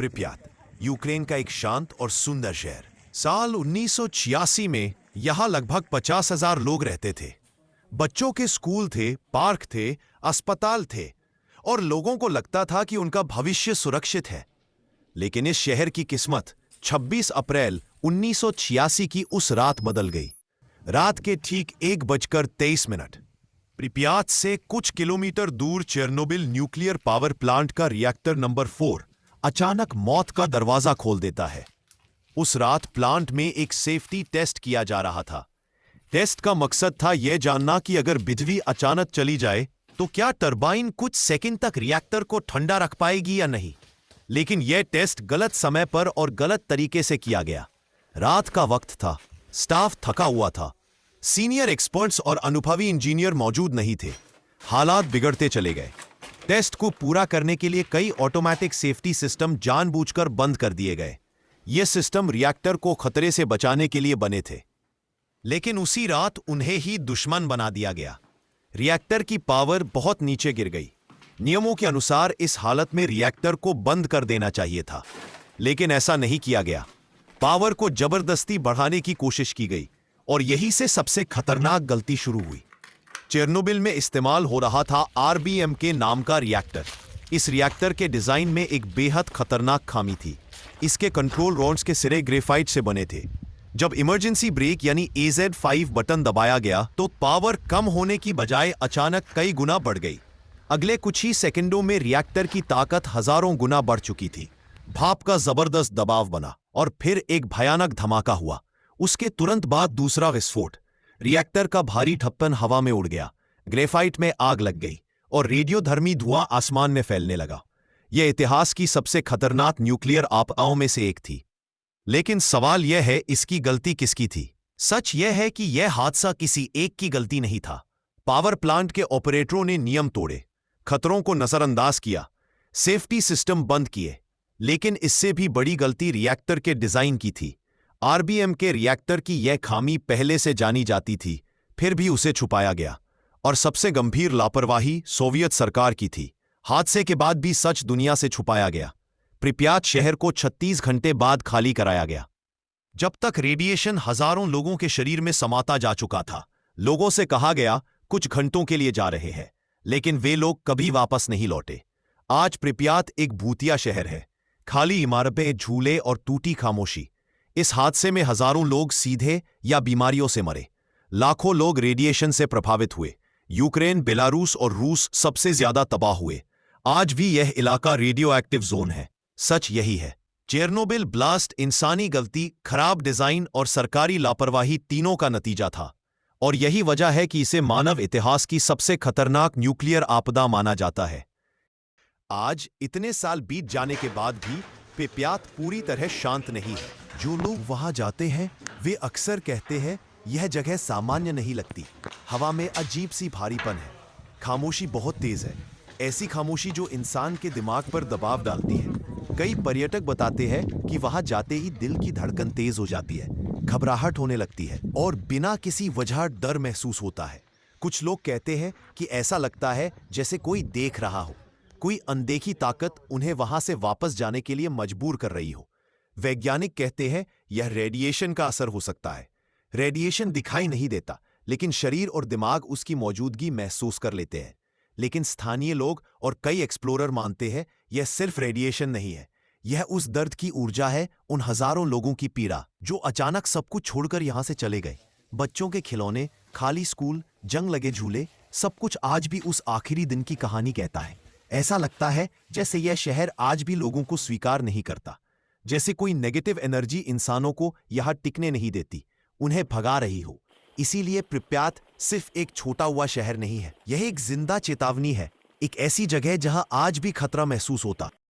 प्रिप्यात, Ukraine का एक शांत और सुंदर शहर। साल 1986 में यहाँ लगभग 50,000 लोग रहते थे। बच्चों के स्कूल थे, पार्क थे, अस्पताल थे और लोगों को लगता था कि उनका भविष्य सुरक्षित है। लेकिन इस शहर की किस्मत 26 अप्रैल 1986 की उस रात बदल गई। रात के ठीक 1:23 प्रिप्यात से कुछ किलोमीटर दूर चेर्नोबिल न्यूक्लियर पावर प्लांट का रिएक्टर नंबर 4 अचानक मौत का दरवाजा खोल देता है। उस रात प्लांट में एक सेफ्टी टेस्ट किया जा रहा था। टेस्ट का मकसद था यह जानना कि अगर बिजली अचानक चली जाए तो क्या टरबाइन कुछ सेकंड तक रिएक्टर को ठंडा रख पाएगी या नहीं। लेकिन यह टेस्ट गलत समय पर और गलत तरीके से किया गया। रात का वक्त था, स्टाफ थका हुआ था, सीनियर एक्सपर्ट्स और अनुभवी इंजीनियर मौजूद नहीं थे। हालात बिगड़ते चले गए। टेस्ट को पूरा करने के लिए कई ऑटोमेटिक सेफ्टी सिस्टम जानबूझकर बंद कर दिए गए। ये सिस्टम रिएक्टर को खतरे से बचाने के लिए बने थे, लेकिन उसी रात उन्हें ही दुश्मन बना दिया गया। रिएक्टर की पावर बहुत नीचे गिर गई। नियमों के अनुसार इस हालत में रिएक्टर को बंद कर देना चाहिए था, लेकिन ऐसा नहीं किया गया। पावर को जबरदस्ती बढ़ाने की कोशिश की गई और यही से सबसे खतरनाक गलती शुरू हुई। चेर्नोबिल में इस्तेमाल हो रहा था RBMK नाम का रिएक्टर। इस रिएक्टर के डिजाइन में एक बेहद खतरनाक खामी थी। इसके कंट्रोल रॉड्स के सिरे ग्रेफाइट से बने थे। जब इमरजेंसी ब्रेक यानी AZ5 बटन दबाया गया तो पावर कम होने की बजाय अचानक कई गुना बढ़ गई। अगले कुछ ही सेकंडों में रिएक्टर की ताकत हजारों गुना बढ़ चुकी थी। भाप का जबरदस्त दबाव बना और फिर एक भयानक धमाका हुआ। उसके तुरंत बाद दूसरा विस्फोट। रिएक्टर का भारी ढक्कन हवा में उड़ गया, ग्रेफाइट में आग लग गई और रेडियोधर्मी धुआं आसमान में फैलने लगा। यह इतिहास की सबसे खतरनाक न्यूक्लियर आपदाओं में से एक थी। लेकिन सवाल यह है, इसकी गलती किसकी थी? सच यह है कि यह हादसा किसी एक की गलती नहीं था। पावर प्लांट के ऑपरेटरों ने नियम तोड़े, खतरों को नजरअंदाज किया, सेफ्टी सिस्टम बंद किए। लेकिन इससे भी बड़ी गलती रिएक्टर के डिजाइन की थी। RBMK रिएक्टर की यह खामी पहले से जानी जाती थी, फिर भी उसे छुपाया गया। और सबसे गंभीर लापरवाही सोवियत सरकार की थी। हादसे के बाद भी सच दुनिया से छुपाया गया। प्रिप्यात शहर को 36 घंटे बाद खाली कराया गया। जब तक रेडिएशन हजारों लोगों के शरीर में समाता जा चुका था। लोगों से कहा गया कुछ घंटों के लिए जा रहे हैं, लेकिन वे लोग कभी वापस नहीं लौटे। आज प्रिप्यात एक भूतिया शहर है। खाली इमारतें, झूले और टूटी खामोशी। इस हादसे में हजारों लोग सीधे या बीमारियों से मरे। लाखों लोग रेडिएशन से प्रभावित हुए। यूक्रेन, बेलारूस और रूस सबसे ज्यादा तबाह हुए। आज भी यह इलाका रेडियो एक्टिव जोन है। सच यही है, चेर्नोबिल ब्लास्ट इंसानी गलती, खराब डिजाइन और सरकारी लापरवाही तीनों का नतीजा था। और यही वजह है कि इसे मानव इतिहास की सबसे खतरनाक न्यूक्लियर आपदा माना जाता है। आज इतने साल बीत जाने के बाद भी प्रिप्यात पूरी तरह शांत नहीं है। जो लोग वहां जाते हैं वे अक्सर कहते हैं यह जगह सामान्य नहीं लगती। हवा में अजीब सी भारीपन है, खामोशी बहुत तेज है, ऐसी खामोशी जो इंसान के दिमाग पर दबाव डालती है। कई पर्यटक बताते हैं कि वहां जाते ही दिल की धड़कन तेज हो जाती है, घबराहट होने लगती है और बिना किसी वजह डर महसूस होता है। कुछ लोग कहते हैं कि ऐसा लगता है जैसे कोई देख रहा हो, कोई अनदेखी ताकत उन्हें वहां से वापस जाने के लिए मजबूर कर रही हो। वैज्ञानिक कहते हैं यह रेडिएशन का असर हो सकता है। रेडिएशन दिखाई नहीं देता, लेकिन शरीर और दिमाग उसकी मौजूदगी महसूस कर लेते हैं। लेकिन स्थानीय लोग और कई एक्सप्लोरर मानते हैं यह सिर्फ रेडिएशन नहीं है, यह उस दर्द की ऊर्जा है, उन हजारों लोगों की पीड़ा जो अचानक सब कुछ छोड़कर यहां से चले गए। बच्चों के खिलौने, खाली स्कूल, जंग लगे झूले, सब कुछ आज भी उस आखिरी दिन की कहानी कहता है। ऐसा लगता है जैसे यह शहर आज भी लोगों को स्वीकार नहीं करता, जैसे कोई नेगेटिव एनर्जी इंसानों को यहां टिकने नहीं देती, उन्हें भगा रही हो। इसीलिए प्रिप्यात सिर्फ एक छोटा हुआ शहर नहीं है, यह एक जिंदा चेतावनी है, एक ऐसी जगह जहां आज भी खतरा महसूस होता